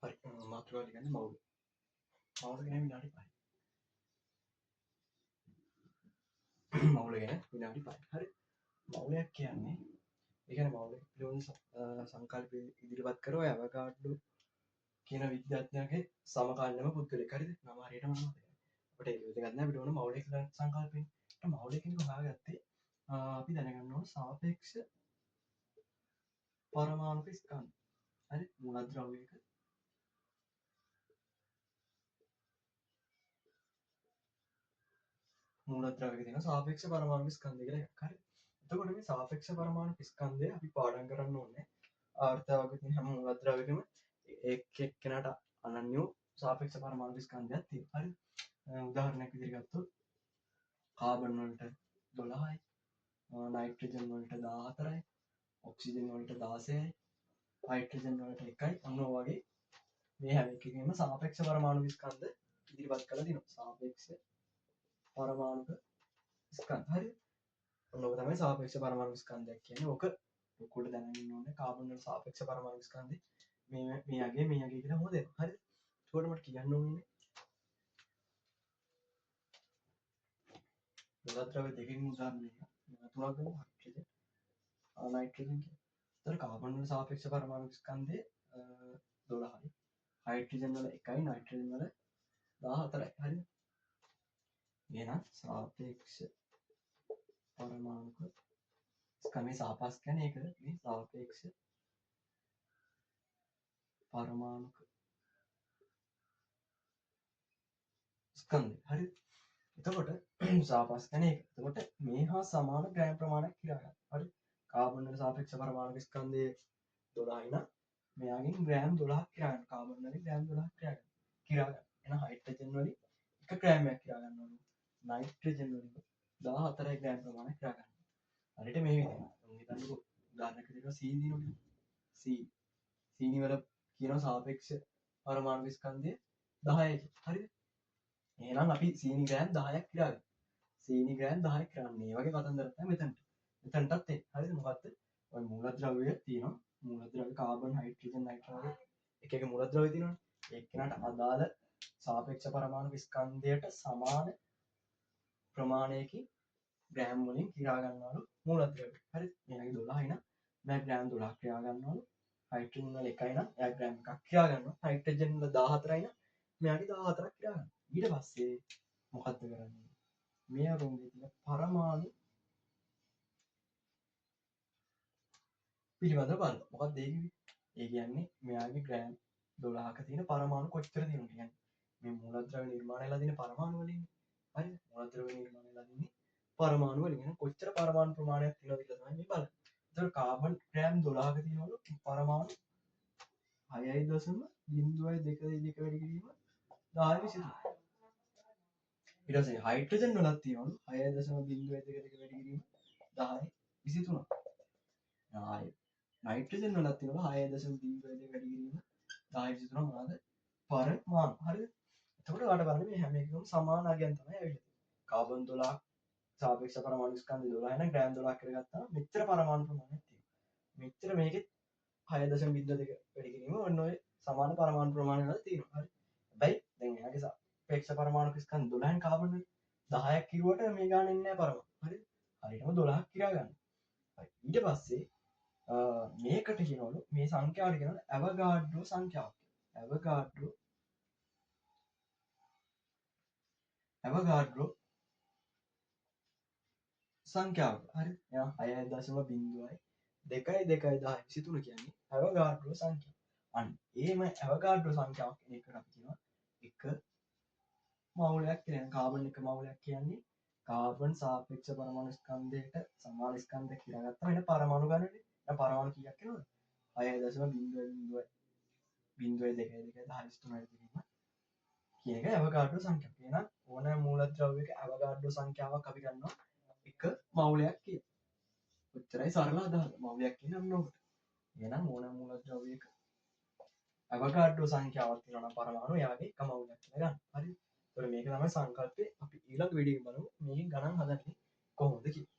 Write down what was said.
හරි මාතෘකාව කියන්නේ මවුල. මවුල ගැන විනාඩි 5යි. මවුල ගැන විනාඩි 5යි. හරි. මවුලයක් කියන්නේ ඒ කියන්නේ මවුලක පිළිබඳ සංකල්ප ඉදිරිපත් කරව ඇවකාඩ්ඩු කියන විද්‍යාඥයාගේ සමකාලීනම පුද්ගලෙක්. හරිද? නම හරියටම මම මතකයි. අපිට ඒක වැදගත් නෑ. අපිට ඕන මවුලේ කියලා සංකල්පෙ. මවුලේ කියන හොයාගත්තේ අපි දැනගන්න ඕන සාපේක්ෂ පරමාණුක ස්කන්ධ. හරි මූලද්‍රව්‍යයක මූලද්‍රව්‍යයක තියෙන සාපේක්ෂ පරමාණු ස්කන්ධය කියලා එකක්. හරි. එතකොට මේ සාපේක්ෂ පරමාණු ස්කන්ධය අපි පාඩම් කරන්න ඕනේ. ආර්ථාවක තියෙන හැම මූලද්‍රව්‍යකම එක්කෙනාට අනන්‍ය සාපේක්ෂ පරමාණු ස්කන්ධයක් තියෙනවා. හරි. උදාහරණයක් විදිහට ගත්තොත් කාබන් වලට 12යි, නයිට්‍රජන් වලට 14යි, ඔක්සිජන් වලට 16යි, හයිඩ්‍රජන් වලට 1යි. අන්න ඔය වගේ මේ හැම එකකෙම සාපේක්ෂ පරමාණු ස්කන්ධ ඉදිරිපත් කරලා තියෙනවා. සාපේක්ෂ පරමාණුක ස්කන්ධ. හරි. ඔන්න ඔක තමයි සාපේක්ෂ පරමාණු ස්කන්ධයක් කියන්නේ. ඔක ඔක්කොට දැනගන්න ඕනේ. කාබන් වල සාපේක්ෂ පරමාණු ස්කන්ධය මේ යගේ කියලා හොදේ. හරි. ඒකට මට කියන්න ඕනේ මූලද්‍රව්‍ය දෙකකින් උදාහරණයක්. තුනක් ගමු. හයිඩ්‍රජන්, නයිට්‍රජන් කියන. ඒතර කාබන් වල සාපේක්ෂ පරමාණු ස්කන්ධය 12යි. හයිඩ්‍රජන් වල 1යි, නයිට්‍රජන් වල 14යි. හරිද? එහෙනම් සාපේක්ෂ පරමාණුක ස්කන්ධේ සාපස් කියන්නේ ඒකද? මේ සාපේක්ෂ පරමාණුක ස්කන්ධය. හරිද? එතකොට සාපස් කියන්නේ ඒක. එතකොට මේ හා සමාන ග්‍රෑම් ප්‍රමාණයක් කියා ගන්න. හරි. කාබන් වල සාපේක්ෂ පරමාණු ස්කන්ධයේ 12යි නම් මෙයාගෙන් ග්‍රෑම් 12ක් කියා ගන්න. කාබන් වලින් ග්‍රෑම් 12ක් කියා ගන්න. එහෙනම් හයිඩ්‍රජන් වලින් 1 ග්‍රෑමයක් කියා ගන්න ඕනේ. නයිට්‍රජන් වලින් 14 ග්‍රෑම් ප්‍රමාණයක් කියා ගන්න. හරියට මේ විදිහට. හිතන්නකෝ උදාහරණයක් විදිහට සීනි වල සීනි වල කියන සාපේක්ෂ පරමාණු ස්කන්ධය 10යි. හරිද? එහෙනම් අපි සීනි ග්‍රෑම් 10ක් කියා ගන්න. සීනි ග්‍රෑම් 10ක් කරන්නේ. මේ වගේ කතන්දරයක් තමයි මෙතනට. මෙතනටත් එයි. හරිද? මොකද්ද? ඔය මූලද්‍රව්‍ය තියෙනවා. මූලද්‍රව්‍ය කාබන්, හයිඩ්‍රජන්, නයිට්‍රජන් එක එක මූලද්‍රව්‍ය තියෙනවානේ. එක්කෙනාට අදාළ සාපේක්ෂ පරමාණු ස්කන්ධයට සමාන ප්‍රමාණයකින් ග්‍රෑම් වලින් කියා ගන්නවලු මූලද්‍රව්‍ය. හරිද? මෙයාගේ 12යි නම් මම ග්‍රෑම් 12ක් කියා ගන්නවලු. හයිඩ්‍රජන් වල 1යි නම් එයා ග්‍රෑම් 1ක් කියා ගන්නවා. නයිට්‍රජන් වල 14යි නම් මෙයාගේ 14ක් කියා ගන්නවා. ඊට පස්සේ මොකද්ද කරන්නේ? මේ අරුන්ගේ තියෙන පරමාණු පිළිබඳව බලන්න. මොකක්ද ඒ කිව්වේ? ඒ කියන්නේ මෙයාගේ ග්‍රෑම් 12ක තියෙන පරමාණු කොච්චර තියෙනවද කියන්නේ. මේ මූලද්‍රව්‍ය නිර්මාණය වෙලා තියෙන පරමාණු වලින්. හරිද? මූලද්‍රව්‍ය නිර්මාණය වෙලා තියෙන්නේ පරමාණු වලින්. එහෙනම් කොච්චර පරමාණු ප්‍රමාණයක් තියෙනවද කියලා තමයි මේ බලන්නේ. ඒතර කාබන් ග්‍රෑම් 12ක තියෙනවලු පරමාණු 6.02 වැඩි කිරීම 1023. ඊට පස්සේ හයිඩ්‍රජන් වලත් තියෙනවලු 6.02 වැඩි කිරීම 1023. ආයේ නයිට්‍රජන් වලත් තියෙනවා 6.02 වැඩි කිරීම 1023 මොනවාද? පරමාණු. හරිද? එතකොට ඔයාලට බලන්න මේ හැම එකකම සමාන අගයන් තමයි ඇවිල්ලා තියෙන්නේ. කාබන් 12 සාපේක්ෂ පරමාණු ස්කන්ධය 12 නම් ග්‍රෑම් 12 කියලා ගත්තාම මෙච්චර පරමාණු ප්‍රමාණයක් තියෙනවා. මෙච්චර මේකෙත් 6.02 වැඩි කිරීම ඔන්න ඔය සමාන පරමාණු ප්‍රමාණය වල තියෙනවා. හරි. හැබැයි දැන් එයාගේ සාපේක්ෂ පරමාණු ස්කන්ධ 12න් කාබන් 10ක් කිරුවට මේ ගාන එන්නේ නැහැ පරමාණු. හරිද? හරියටම 12ක් කියා ගන්න. හරි. ඊට පස්සේ මේකට කියනවලු මේ සංඛ්‍යාවට කියනවලු ඇවගාඩ්‍රෝ සංඛ්‍යාව. ඇවගාඩ්‍රෝ සංඛ්‍යාව. හරි. එහෙනම් 6.02යි 2.2.1023 කියන්නේ ඇවගාඩ්‍රෝ සංඛ්‍යාව. අන්න ඒම ඇවගාඩ්‍රෝ සංඛ්‍යාවක් කියන එකට අපි කියනවා එක මවුලයක් කියලා. කාබන් එක මවුලයක් කියන්නේ කාබන් සාපේක්ෂ පරමාණු ස්කන්ධයට සමාන ස්කන්ධයක් කියලා ගත්තාම එන පරමාණු ගණනේ. දැන් පරමාණු කීයක් වෙනවද? 6.0.0.223 කියන එක ඇවගාඩ්‍රෝ සංඛ්‍යාව. එහෙනම් ඕනෑම මූලද්‍රව්‍යයක ඇවගාඩ්‍රෝ සංඛ්‍යාවක් අපි ගන්නවා එක මවුලයක් කියලා. ඔච්චරයි සරල අදහස. මවුලයක් කියන්නේ අන්න ඔකට. එහෙනම් ඕනෑම මූලද්‍රව්‍යයක ඇවගාඩ්‍රෝ සංඛ්‍යාවක් තියෙනවා නම් පරමාණු එයාගේ එක මවුලයක් කියලා ගන්න. හරිද? ඒතකොට මේක තමයි සංකල්පේ. අපි ඊළඟ වීඩියෝ එකේ බලමු මේකෙන් ගණන් හදන්නේ කොහොමද කියලා.